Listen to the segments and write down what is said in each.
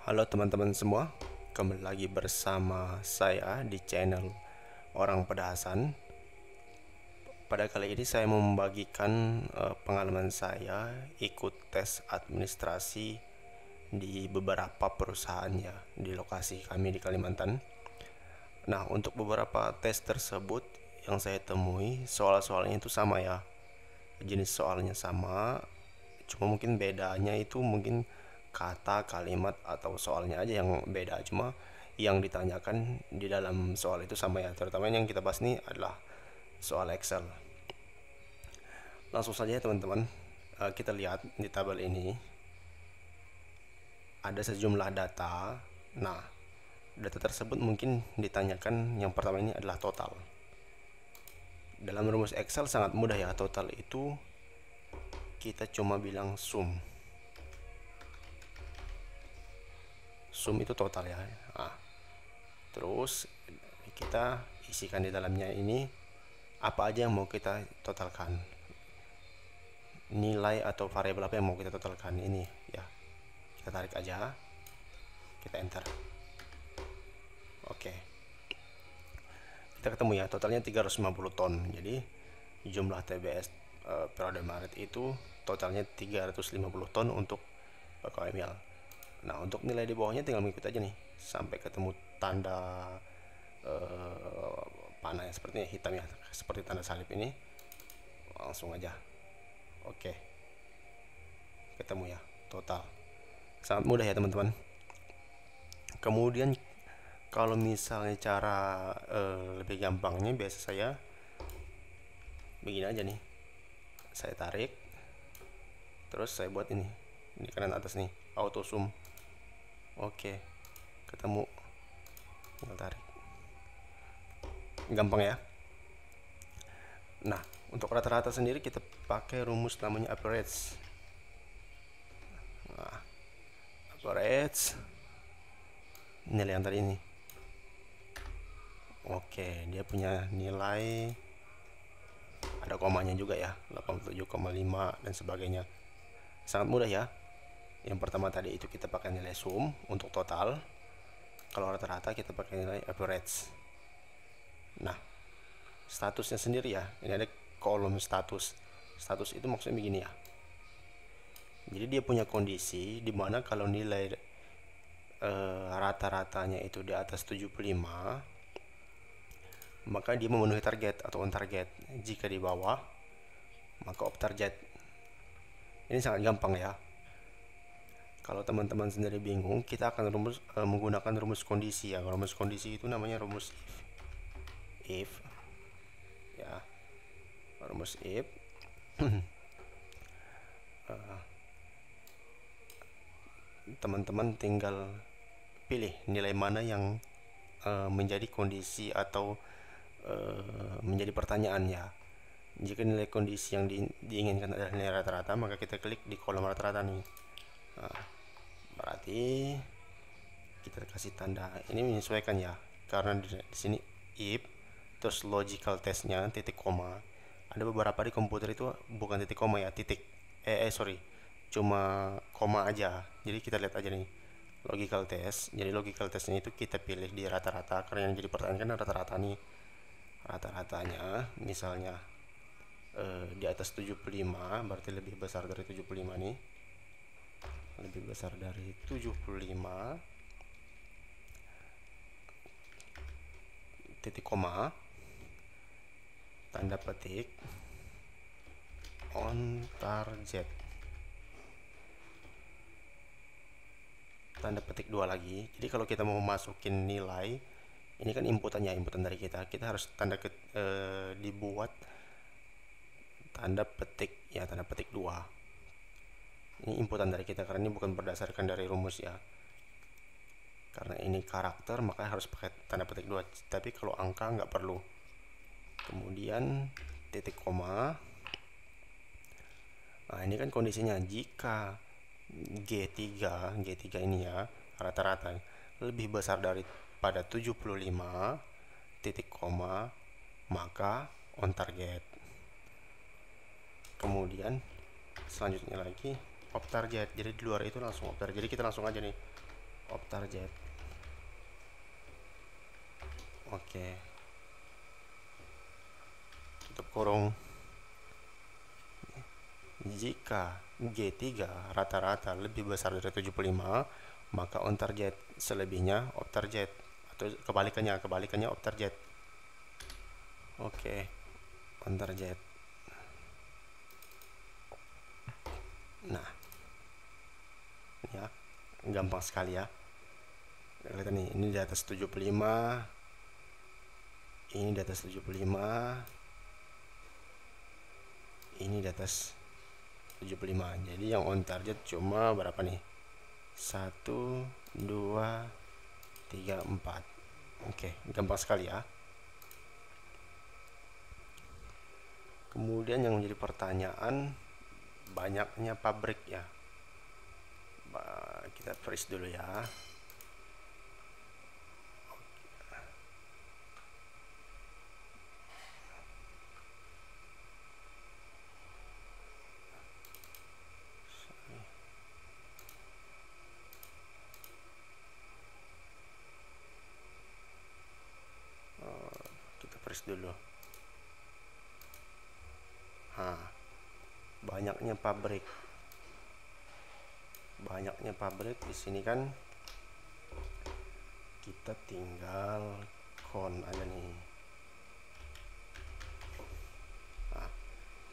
Halo teman-teman semua, kembali lagi bersama saya di channel Orang Pedasan. Pada kali ini saya mau membagikan pengalaman saya ikut tes administrasi di beberapa perusahaan ya di lokasi kami di Kalimantan. Nah, untuk beberapa tes tersebut yang saya temui soal-soalnya itu sama ya, jenis soalnya sama, cuma mungkin bedanya itu mungkin kata, kalimat, atau soalnya aja yang beda. Cuma yang ditanyakan di dalam soal itu sama ya. Terutama yang kita bahas ini adalah soal Excel. Langsung saja teman-teman, kita lihat di tabel ini ada sejumlah data. Nah, data tersebut mungkin ditanyakan yang pertama ini adalah total. Dalam rumus Excel sangat mudah ya, total itu kita cuma bilang sum. Sum itu total ya. Nah, terus kita isikan di dalamnya ini apa aja yang mau kita totalkan, nilai atau variabel apa yang mau kita totalkan ini ya. Kita tarik aja, kita enter. Oke, kita ketemu ya totalnya 350 ton. Jadi jumlah TBS periode Maret itu totalnya 350 ton untuk PKML. Nah, untuk nilai di bawahnya tinggal mengikuti aja nih sampai ketemu tanda panah seperti hitam ya, seperti tanda salib ini, langsung aja. Oke, ketemu ya total. Sangat mudah ya teman-teman. Kemudian kalau misalnya cara lebih gampangnya, biasa saya begini aja nih, saya tarik terus saya buat ini di kanan atas nih, auto zoom. Oke, ketemu, tinggal tarik, gampang ya. Nah, untuk rata-rata sendiri kita pakai rumus namanya average. Nah, average nilai yang tadi ini. Oke, dia punya nilai, ada komanya juga ya, 87,5 dan sebagainya. Sangat mudah ya. Yang pertama tadi itu kita pakai nilai sum untuk total. Kalau rata-rata kita pakai nilai average. Nah, statusnya sendiri ya, ini ada kolom status. Status itu maksudnya begini ya. Jadi dia punya kondisi di mana kalau nilai rata-ratanya itu di atas 75, maka dia memenuhi target atau on target. Jika di bawah, maka off target. Ini sangat gampang ya. Kalau teman-teman sendiri bingung, kita akan menggunakan rumus kondisi ya. Rumus kondisi itu namanya rumus if. Ya, rumus if. Teman-teman tinggal pilih nilai mana yang menjadi kondisi atau menjadi pertanyaan ya. Jika nilai kondisi yang diinginkan adalah nilai rata-rata, maka kita klik di kolom rata-rata nih. Nah, berarti kita kasih tanda ini menyesuaikan ya, karena di sini if terus logical testnya titik koma. Ada beberapa di komputer itu bukan titik koma ya, titik sorry, cuma koma aja. Jadi kita lihat aja nih logical test. Jadi logical testnya itu kita pilih di rata-rata, karena yang jadi pertanyaan kan rata-rata nih. Rata-ratanya misalnya di atas 75, berarti lebih besar dari 75 nih, lebih besar dari 75, titik koma, tanda petik, on target, tanda petik 2 lagi. Jadi kalau kita mau masukin nilai, ini kan inputan dari kita harus dibuat tanda petik ya, tanda petik 2. Ini inputan dari kita karena ini bukan berdasarkan dari rumus ya. Karena ini karakter, maka harus pakai tanda petik 2. Tapi kalau angka nggak perlu. Kemudian titik koma. Nah, ini kan kondisinya jika G3 ini ya, rata-rata lebih besar daripada 75, titik koma, maka on target. Kemudian selanjutnya lagi off target. Jadi di luar itu langsung off target. Jadi kita langsung aja nih of target. Oke, tutup kurung. Jika G3 rata-rata lebih besar dari 75, maka on target, selebihnya off target, atau kebalikannya off target. Oke, on target. Nah, ya, gampang sekali ya. Lihat nih, ini di atas 75, ini di atas 75, ini di atas 75. Jadi yang on target cuma berapa nih? 1, 2, 3, 4. Oke, gampang sekali ya. Kemudian yang menjadi pertanyaan, banyaknya pabrik ya. Kita freeze dulu ya. Kita freeze dulu. Banyaknya pabrik di sini kan, kita tinggal count aja nih.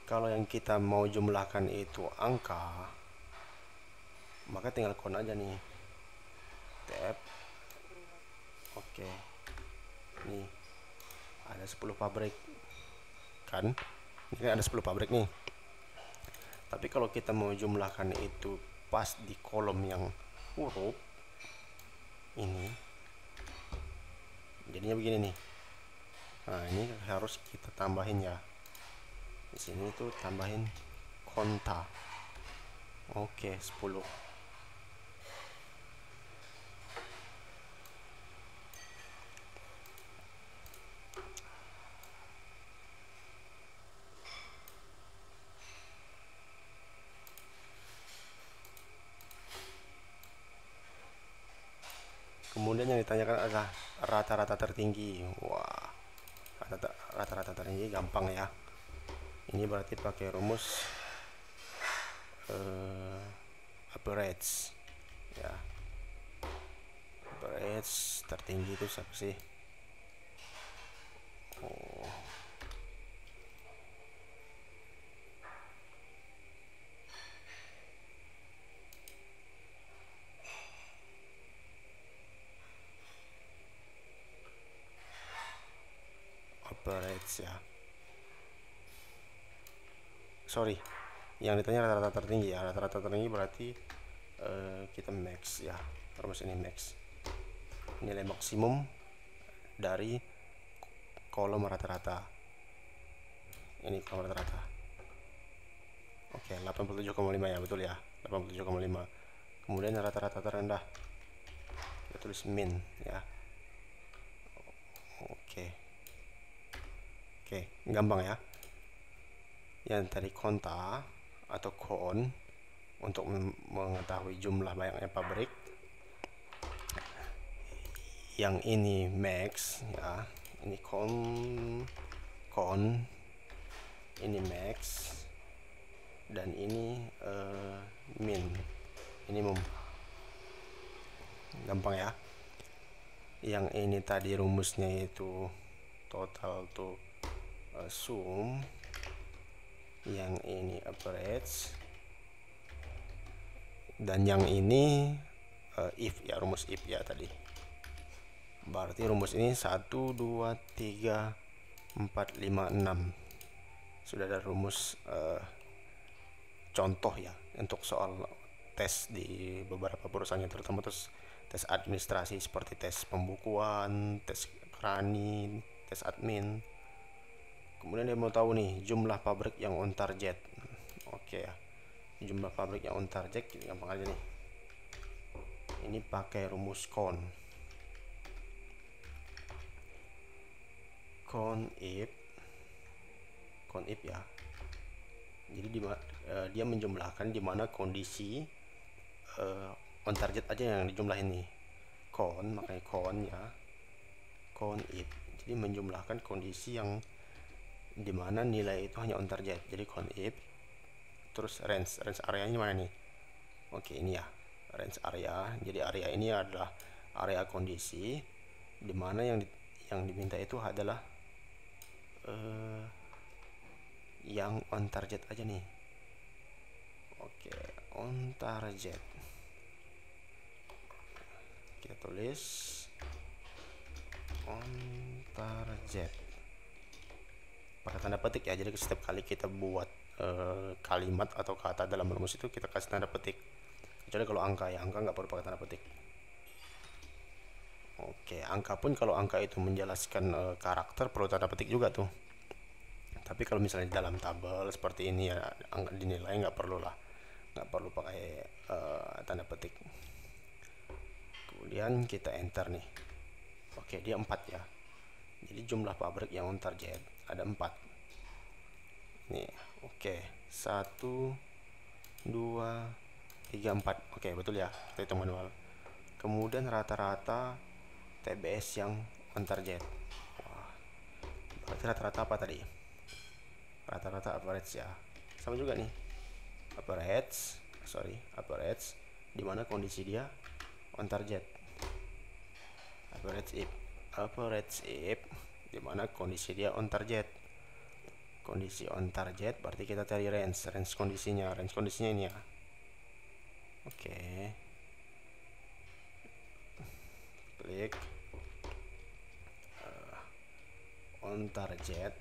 Kalau yang kita mau jumlahkan itu angka, maka tinggal count aja nih. Tab. Oke. Nih, ada 10 pabrik kan? Ini kan ada 10 pabrik nih. Tapi kalau kita mau jumlahkan itu pas di kolom yang huruf ini, jadinya begini nih. Nah, ini harus kita tambahin ya. Di sini tuh tambahin konta. Oke, 10. Kemudian yang ditanyakan adalah rata-rata tertinggi. Wah, rata-rata tertinggi gampang ya. Ini berarti pakai rumus average ya. Average tertinggi itu siapa sih? Average ya. Sorry, yang ditanya rata-rata tertinggi ya. Rata-rata tertinggi berarti kita max ya. Rumus ini max. Nilai maksimum dari kolom rata-rata. Ini kolom rata-rata. Oke, 87,5 ya, betul ya. 87,5. Kemudian rata-rata terendah, kita tulis min ya. Oke, gampang ya. Yang tadi konta atau kon untuk mengetahui jumlah banyaknya pabrik. Yang ini max ya. Ini kon, ini max, dan ini min, minimum. Gampang ya. Yang ini tadi rumusnya itu total to sum. Yang ini average, dan yang ini if ya, rumus if ya tadi. Berarti rumus ini 1, 2, 3, 4, 5, 6. Sudah ada rumus contoh ya untuk soal tes di beberapa perusahaan, terutama tes administrasi seperti tes pembukuan, tes krani, tes admin. Kemudian dia mau tahu nih jumlah pabrik yang on target. Oke ya, jumlah pabrik yang on target gampang aja nih. Ini pakai rumus con if ya. Jadi dia menjumlahkan di mana kondisi on target aja yang dijumlahin nih. count, makanya count ya, count if. Jadi menjumlahkan kondisi yang dimana nilai itu hanya on target. Jadi count if, terus range areanya mana nih? Oke, ini ya, range area. Jadi area ini adalah area kondisi dimana yang diminta itu adalah yang on target aja nih. Oke, on target. Kita tulis on target pakai tanda petik ya. Jadi setiap kali kita buat kalimat atau kata dalam rumus itu kita kasih tanda petik. Kecuali kalau angka ya, angka nggak perlu pakai tanda petik. Oke, angka pun kalau angka itu menjelaskan karakter perlu tanda petik juga tuh. Tapi kalau misalnya di dalam tabel seperti ini ya, angka dinilai nggak perlu lah, nggak perlu pakai tanda petik. Kemudian kita enter nih. Oke, dia 4 ya. Jadi jumlah pabrik yang on target ada 4 nih. Oke, 1 2 3 4. Oke, betul ya, kita hitung manual. Kemudian rata-rata TBS yang on target. Wah, berarti rata-rata apa tadi? Rata-rata average ya, sama juga nih, average dimana kondisi dia on target. Average if dimana kondisi dia on target. Kondisi on target berarti kita cari range kondisinya ini ya. Oke, klik on target.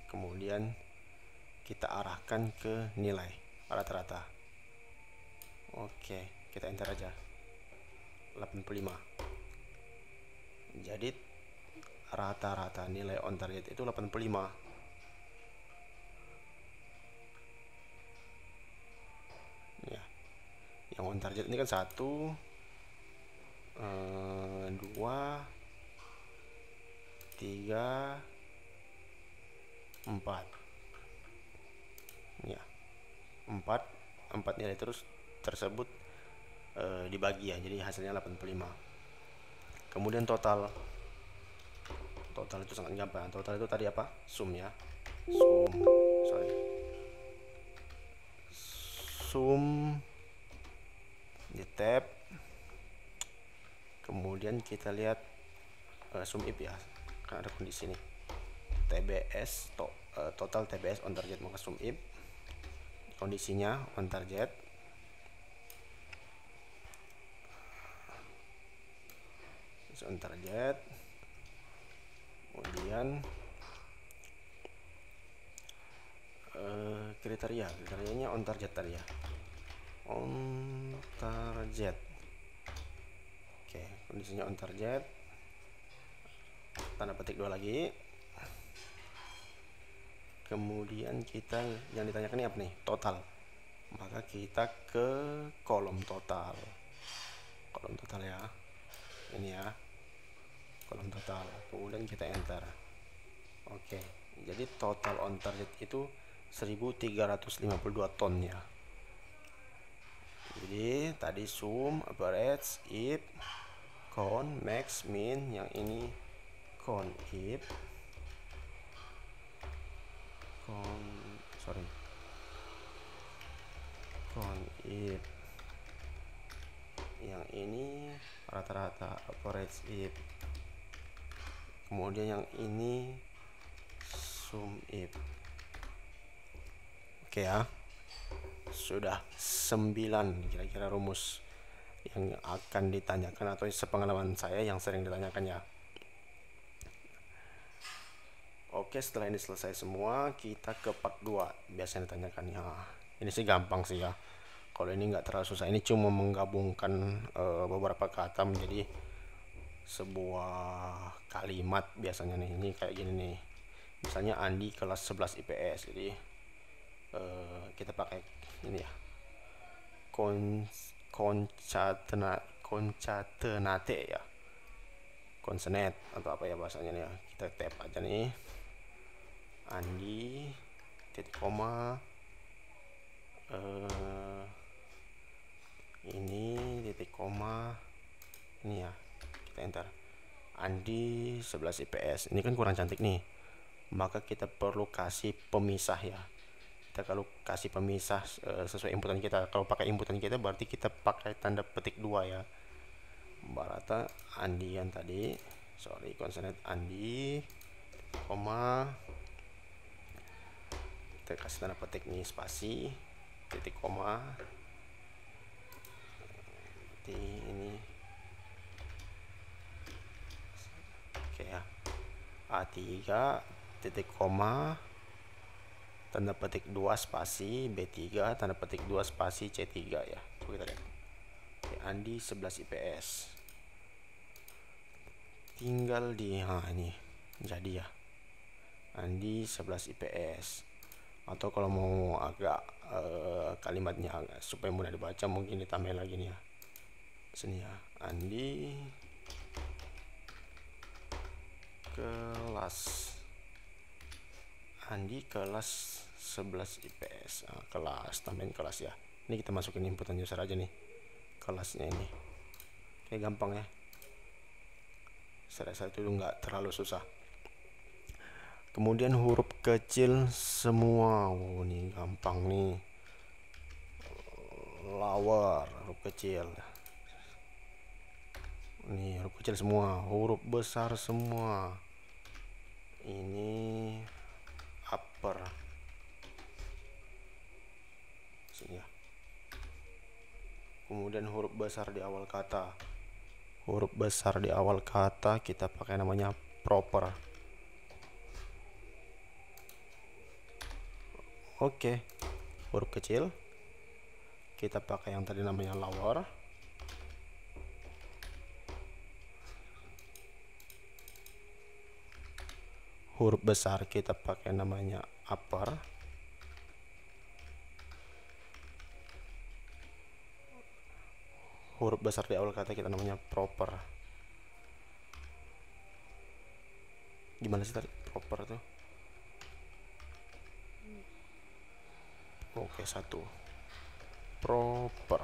Kemudian kita arahkan ke nilai rata-rata. Oke, kita enter aja 85. Jadi rata-rata nilai on target itu 85. Ya, yang on target ini kan 1 2 3 4 ya, 4 nilai terus tersebut dibagi ya, jadi hasilnya 85. Kemudian total itu sangat gampang. Total itu tadi apa? Sum ya, sum di tab. Kemudian kita lihat sum if ya, kan ada kondisi nih, TBS total TBS on target, maka sum if kondisinya on target. On target. Kemudian kriterianya on target tadi ya, on target. Oke, kondisinya on target, tanda petik 2 lagi. Kemudian kita yang ditanyakan ini apa nih? Total. Maka kita ke kolom total ya, ini ya, kolom total. Kemudian kita enter. Oke, jadi total on target itu 1352 ton ya. Jadi tadi sum, average, if, count, max, min. Yang ini count if, yang ini rata-rata, average if. Kemudian yang ini sum if. Oke ya, sudah 9 kira-kira rumus yang akan ditanyakan atau sepengalaman saya yang sering ditanyakan ya. Oke, setelah ini selesai semua, kita ke part 2 biasanya ditanyakannya. Ini sih gampang sih ya, kalau ini nggak terlalu susah. Ini cuma menggabungkan beberapa kata menjadi sebuah kalimat biasanya nih. Ini kayak gini nih, misalnya Andi kelas 11 IPS. Jadi kita pakai ini ya, koncatenate ya, konsonet atau apa ya bahasanya nih ya. Kita tap aja nih, Andi titik koma, ini titik koma, ini ya, kita enter Andi 11 IPS. Ini kan kurang cantik nih, maka kita perlu kasih pemisah ya. Kita kalau kasih pemisah sesuai inputan kita. Kalau pakai inputan kita berarti kita pakai tanda petik 2 ya. Barata Andi yang tadi, sorry, konsonant Andi, koma, kita kasih tanda petik nih, spasi, titik koma, ini, oke ya, A3 titik koma, tanda petik 2 spasi, B3 tanda petik 2 spasi, C3 ya. Coba kita lihat. Oke, Andi 11 IPS. Tinggal di ini jadi ya, Andi 11 IPS. Atau kalau mau agak kalimatnya agak supaya mudah dibaca, mungkin ditambah lagi nih ya, sini ya, Andi kelas 11 IPS. Kelas, tambahin kelas ya. Ini kita masukin inputan user aja nih, kelasnya ini. Oke, gampang ya, saya rasa itu nggak terlalu susah. Kemudian huruf kecil semua. Ini gampang nih, lower, huruf kecil. Ini huruf kecil semua, huruf besar semua. Ini upper. Sini ya. Kemudian huruf besar di awal kata. Huruf besar di awal kata kita pakai namanya proper. Oke, huruf kecil kita pakai yang tadi namanya lower. Huruf besar kita pakai namanya upper. Huruf besar di awal kata kita namanya proper. Gimana sih tadi proper tuh? Oke, satu proper.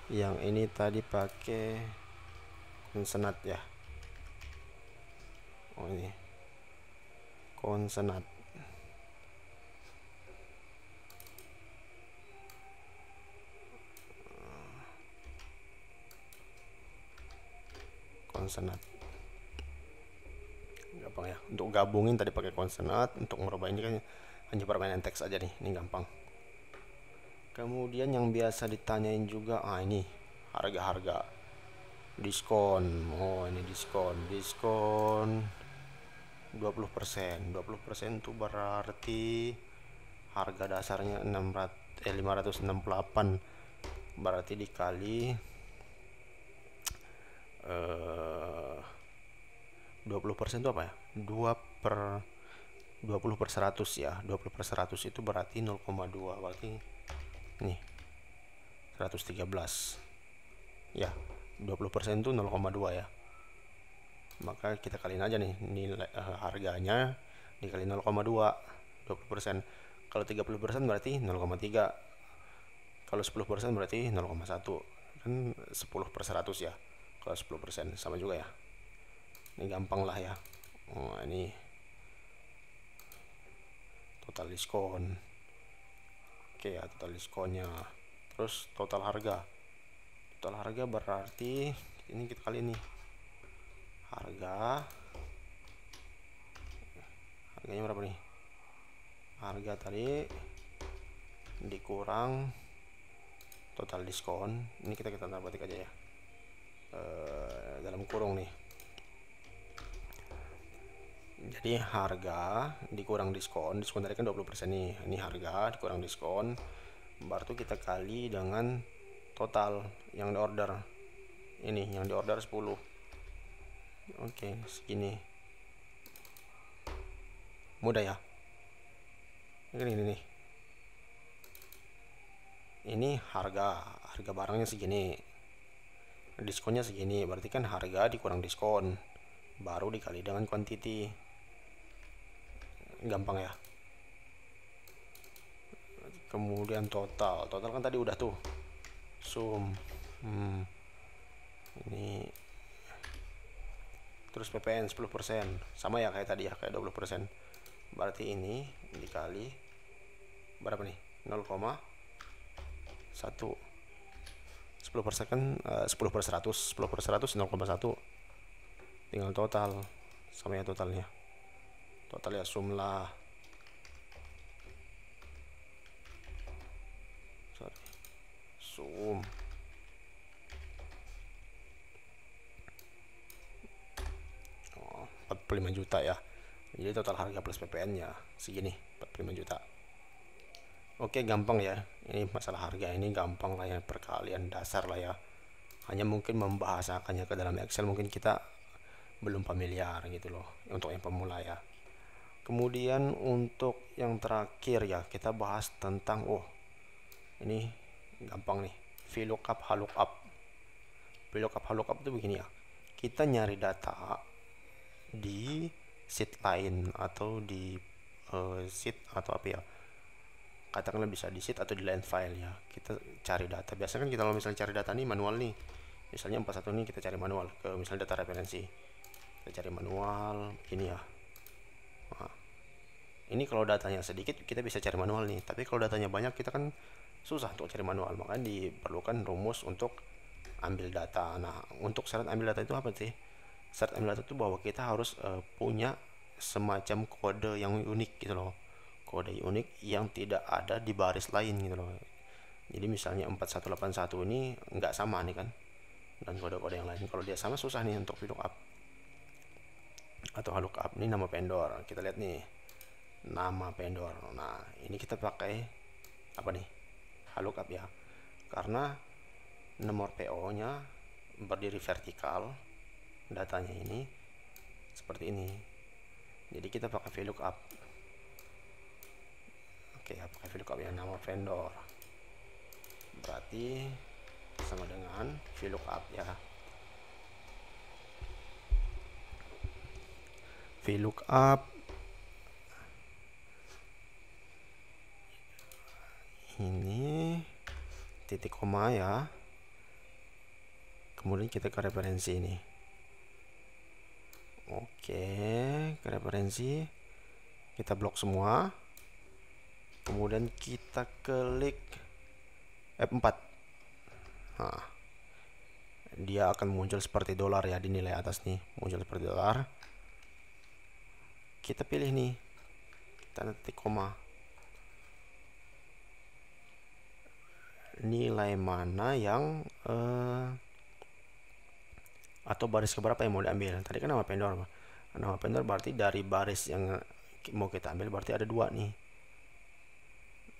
Yang ini tadi pakai konsonat ya. Oh, ini konsonat. Konsonat gampang ya, untuk gabungin tadi pakai konsonat, untuk merubah ini kan hanya permainan teks aja nih, ini gampang. Kemudian yang biasa ditanyain juga, ini harga-harga, diskon. Oh, ini diskon 20%. 20% itu berarti harga dasarnya 568, berarti dikali 20% itu apa ya? 20/100 ya. 20/100 itu berarti 0,2. Berarti nih 113. Ya, 20% itu 0,2 ya. Maka kita kaliin aja nih nilai harganya dikali 0,2, 20%. Kalau 30% berarti 0,3. Kalau 10% berarti 0,1. Kan 10/100 ya. Kalau 10% sama juga ya. Ini gampang lah ya. Oh, ini total diskon. Oke ya, total diskonnya. Terus total harga. Total harga berarti ini kita kali ini harganya berapa nih? Harga tadi dikurang total diskon. Ini kita tanda petik aja ya, dalam kurung nih. Jadi harga dikurang diskon tadi kan 20% nih. Ini harga dikurang diskon, baru kita kali dengan total yang di order. Ini yang di order 10. Oke, segini. Mudah ya. Ini nih. Ini harga barangnya segini. Diskonnya segini, berarti kan harga dikurang diskon baru dikali dengan quantity. Gampang ya. kemudian total kan tadi udah tuh, sum, ini terus ppn 10%, sama ya kayak tadi ya, kayak 20%. Berarti ini dikali berapa nih, 0,1. 10% kan 10 per 100, 10 per 100 0,1. Tinggal total, sama ya totalnya. Total ya sum lah. Sorry. Sum. Oh, 45 juta ya. Jadi total harga plus PPN-nya segini, 45 juta. Oke, gampang ya. Ini masalah harga ini gampang lah ya, perkalian dasar lah ya. Hanya mungkin membahasakannya ke dalam Excel mungkin kita belum familiar gitu loh, untuk yang pemula ya. Kemudian untuk yang terakhir ya, kita bahas tentang ini gampang nih, VLOOKUP, HLOOKUP. VLOOKUP, HLOOKUP itu begini ya. Kita nyari data di sheet lain atau di sheet atau apa ya, katakanlah bisa di sheet atau di line file ya. Kita cari data, biasanya kan kita kalau misalnya cari data nih manual nih, misalnya 41 nih kita cari manual ke misalnya data referensi, kita cari manual ini ya. Nah, ini kalau datanya sedikit kita bisa cari manual nih, tapi kalau datanya banyak kita kan susah untuk cari manual, makanya diperlukan rumus untuk ambil data. Nah, untuk syarat ambil data itu apa sih? Syarat ambil data itu bahwa kita harus punya semacam kode yang unik gitu loh, kode unik yang tidak ada di baris lain gitu loh. Jadi misalnya 4181 ini nggak sama nih kan, dan kode-kode yang lain kalau dia sama susah nih untuk VLOOKUP atau HLOOKUP. Ini nama vendor, kita lihat nih nama vendor. Nah, ini kita pakai apa nih, HLOOKUP ya, karena nomor PO nya berdiri vertikal, datanya ini seperti ini, jadi kita pakai VLOOKUP. Oke ya, pakai VLOOKUP ya, nama vendor berarti sama dengan VLOOKUP ya. VLOOKUP ini titik koma ya, kemudian kita ke referensi ini. Oke, ke referensi kita blok semua, kemudian kita klik F4. Nah, dia akan muncul seperti dolar ya, di nilai atas nih muncul seperti dolar. Kita pilih nih tanda titik koma, nilai mana yang atau baris keberapa yang mau diambil. Tadi kan nama vendor, nama vendor berarti dari baris yang mau kita ambil berarti ada dua nih,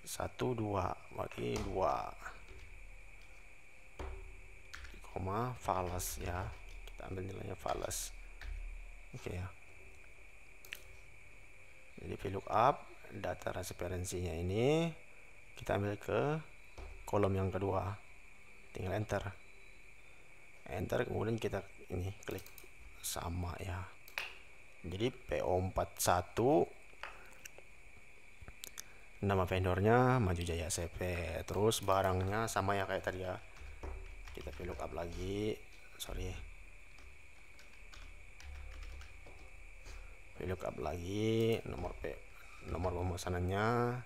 1 2, berarti 2 koma falas ya, kita ambil nilainya falas. Oke ya, jadi VLOOKUP data referensinya ini kita ambil ke kolom yang kedua, tinggal enter, kemudian kita ini klik sama ya. Jadi PO41 nama vendornya Maju Jaya CV, terus barangnya sama ya kayak tadi ya. Kita VLOOKUP lagi, VLOOKUP lagi nomor pemesanannya,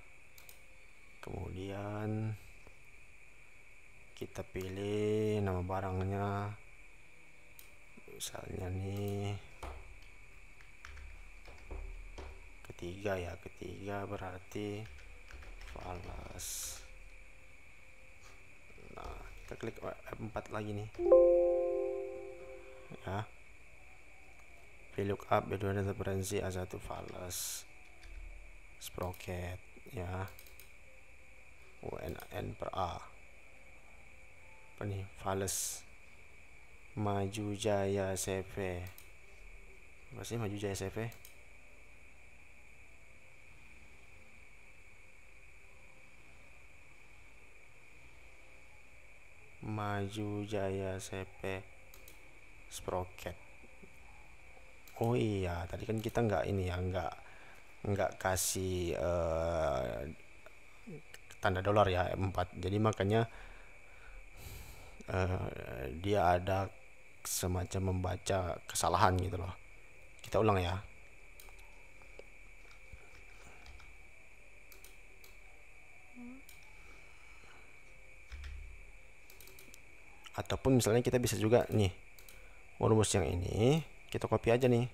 kemudian kita pilih nama barangnya, misalnya nih ketiga ya, ketiga berarti falas. Nah, kita klik F4 lagi nih ya, VLOOKUP B2 referensi A1 falas sprocket ya, UNN per A apa nih, falas Maju Jaya CV, apa sih Maju Jaya CV? Maju Jaya CV sprocket. Oh iya, tadi kan kita nggak ini ya, nggak kasih tanda dolar ya, F4. Jadi makanya dia ada semacam membaca kesalahan gitu loh. Kita ulang ya. Ataupun misalnya kita bisa juga nih, rumus yang ini kita copy aja nih.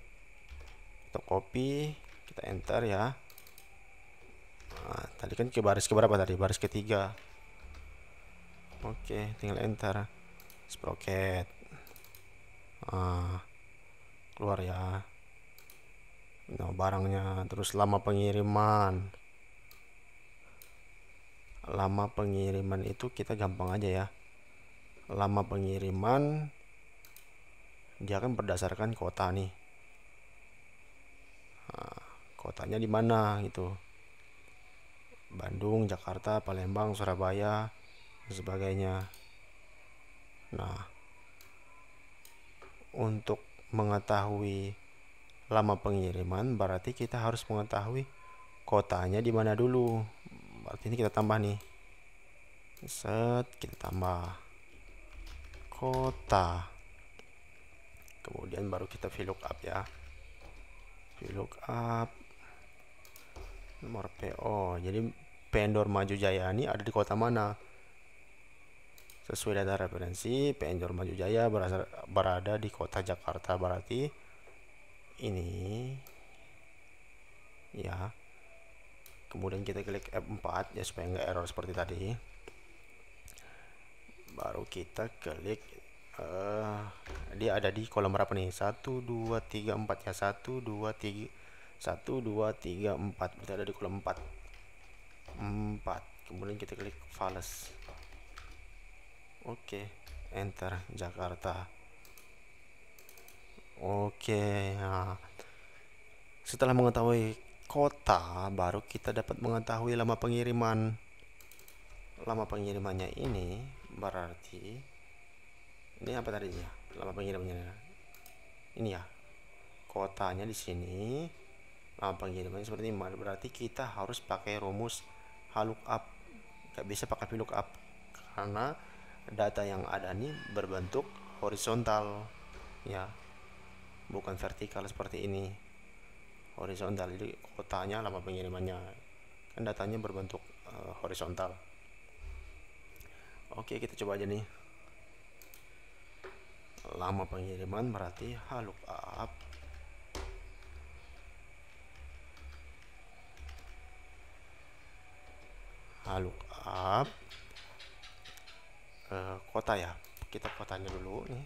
Kita copy, kita enter ya. Nah, tadi kan ke baris keberapa tadi? Baris ketiga. Oke, tinggal enter. Sprocket. Keluar ya. Nah, barangnya. Terus lama pengiriman. Lama pengiriman itu kita gampang aja ya. Lama pengiriman dia kan berdasarkan kota nih. Kotanya di mana gitu. Bandung, Jakarta, Palembang, Surabaya, dan sebagainya. Nah, untuk mengetahui lama pengiriman berarti kita harus mengetahui kotanya di mana dulu. Berarti ini kita tambah nih. Set, kita tambah kota. Kemudian baru kita VLOOKUP ya. VLOOKUP nomor PO. Jadi vendor Maju Jaya ini ada di kota mana? Sesuai data referensi, vendor Maju Jaya berada di kota Jakarta. Berarti ini ya. Kemudian kita klik F4 ya supaya nggak error seperti tadi. Baru kita klik dia ada di kolom berapa nih? 1 2 3 4 ya. 1 2 3 1 2 3 4. Berarti ada di kolom 4. Kemudian kita klik Fales. Oke, enter Jakarta. Oke, nah, setelah mengetahui kota, baru kita dapat mengetahui lama pengiriman. Lama pengirimannya ini berarti ini apa tadinya? Lama pengirimannya ini ya. Kotanya di sini, lama pengirimannya seperti ini. Berarti kita harus pakai rumus HLOOKUP. Gak bisa pakai VLOOKUP karena data yang ada ini berbentuk horizontal ya, bukan vertikal seperti ini. Horizontal, jadi kotanya, lama pengirimannya kan datanya berbentuk horizontal. Oke, kita coba aja nih. Lama pengiriman berarti HLOOKUP kota ya. Kita kotanya dulu nih.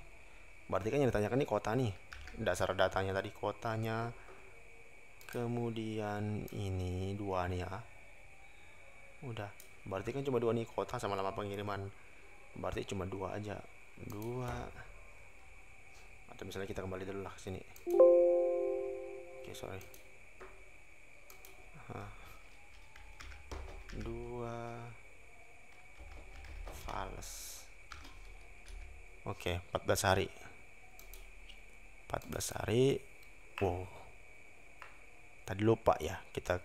Berarti kan yang ditanyakan nih kota nih. Dasar datanya tadi kotanya. Kemudian ini 2 nih ya. Udah. Berarti kan cuma 2 nih, kota sama lama pengiriman. Berarti cuma 2 aja. 2. Atau misalnya kita kembali dulu lah ke sini. Oke, sorry. 2 Fales. Oke, 14 hari. 14 hari. Wow. Tadi lupa ya, kita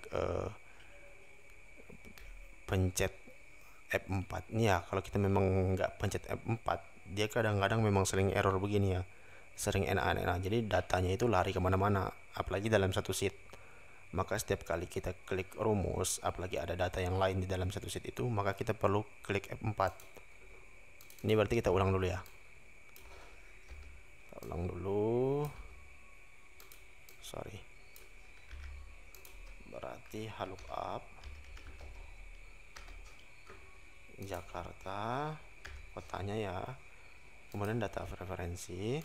pencet F4 nih ya. Kalau kita memang nggak pencet F4, dia kadang-kadang memang sering error begini ya, sering NA. Jadi datanya itu lari kemana-mana, apalagi dalam satu sheet. Maka setiap kali kita klik rumus, apalagi ada data yang lain di dalam satu sheet itu, maka kita perlu klik F4. Ini berarti kita ulang dulu ya. Kita ulang dulu. Sorry. Berarti HLOOKUP Jakarta, kotanya ya. Kemudian data referensi.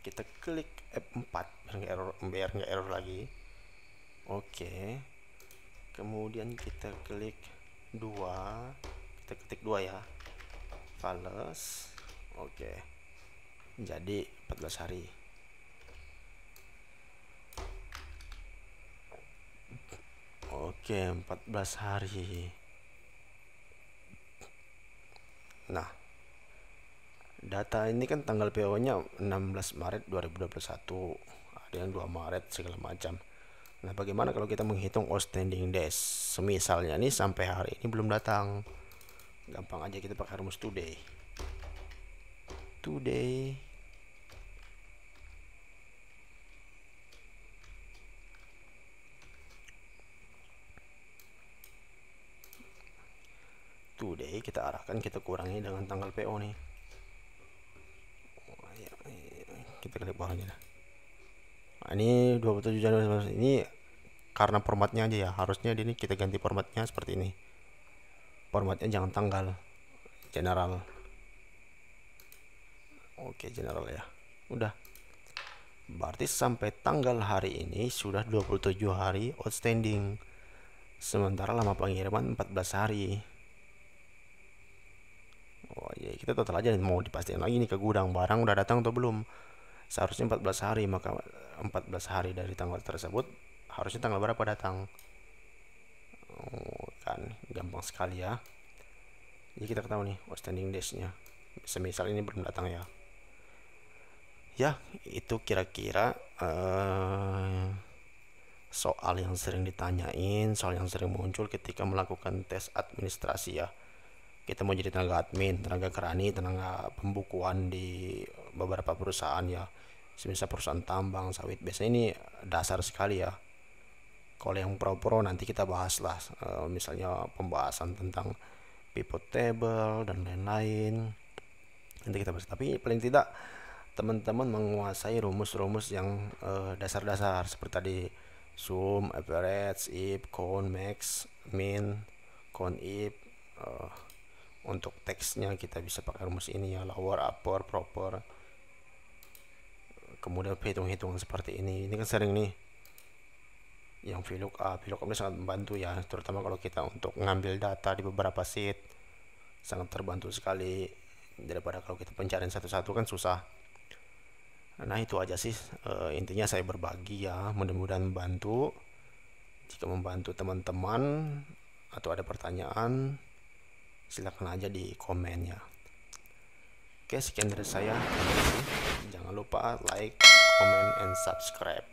Kita klik F4 biar nggak error lagi. Oke. Kemudian kita klik 2. Kita ketik 2 ya. Fales. Oke. Jadi 14 hari. Oke, 14 hari. Nah, data ini kan tanggal PO-nya 16 Maret 2021. Ada yang 2 Maret segala macam. Nah, bagaimana kalau kita menghitung outstanding days? Semisalnya nih sampai hari ini belum datang. Gampang aja, kita pakai rumus today. Today kita arahkan, kita kurangi dengan tanggal PO nih. Kita klik bawahnya. Nah, ini 27 Januari. Ini karena formatnya aja ya, harusnya ini kita ganti formatnya seperti ini. Formatnya jangan tanggal, general. Oke, general ya. Udah. Berarti sampai tanggal hari ini sudah 27 hari outstanding. Sementara lama pengiriman 14 hari. Oh iya, kita total aja mau dipastikan lagi nih ke gudang barang udah datang atau belum. Seharusnya 14 hari, maka 14 hari dari tanggal tersebut harusnya tanggal berapa datang. Oh, kan gampang sekali ya. Jadi kita ketahui nih outstanding days-nya. Semisal ini belum datang ya. Ya, itu kira-kira soal yang sering ditanyain, soal yang sering muncul ketika melakukan tes administrasi ya. Kita mau jadi tenaga admin, tenaga kerani, tenaga pembukuan di beberapa perusahaan ya. Semisal perusahaan tambang, sawit, biasanya ini dasar sekali ya. Kalau yang pro-pro nanti kita bahas lah, misalnya pembahasan tentang pivot table dan lain-lain. Nanti kita bahas. Tapi paling tidak teman-teman menguasai rumus-rumus yang dasar-dasar seperti tadi sum, average, if, count, max, min, count if. Untuk teksnya kita bisa pakai rumus ini ya, lower, upper, proper. Kemudian hitung-hitungan seperti ini kan sering nih yang VLOOKUP ini sangat membantu ya, terutama kalau kita untuk ngambil data di beberapa sheet, sangat terbantu sekali daripada kalau kita pencarian satu-satu kan susah. Nah itu aja sih, intinya saya berbagi ya, mudah-mudahan membantu. Jika membantu teman-teman atau ada pertanyaan, silakan aja di komen ya. Oke, sekian dari saya. Jangan lupa like, comment, and subscribe.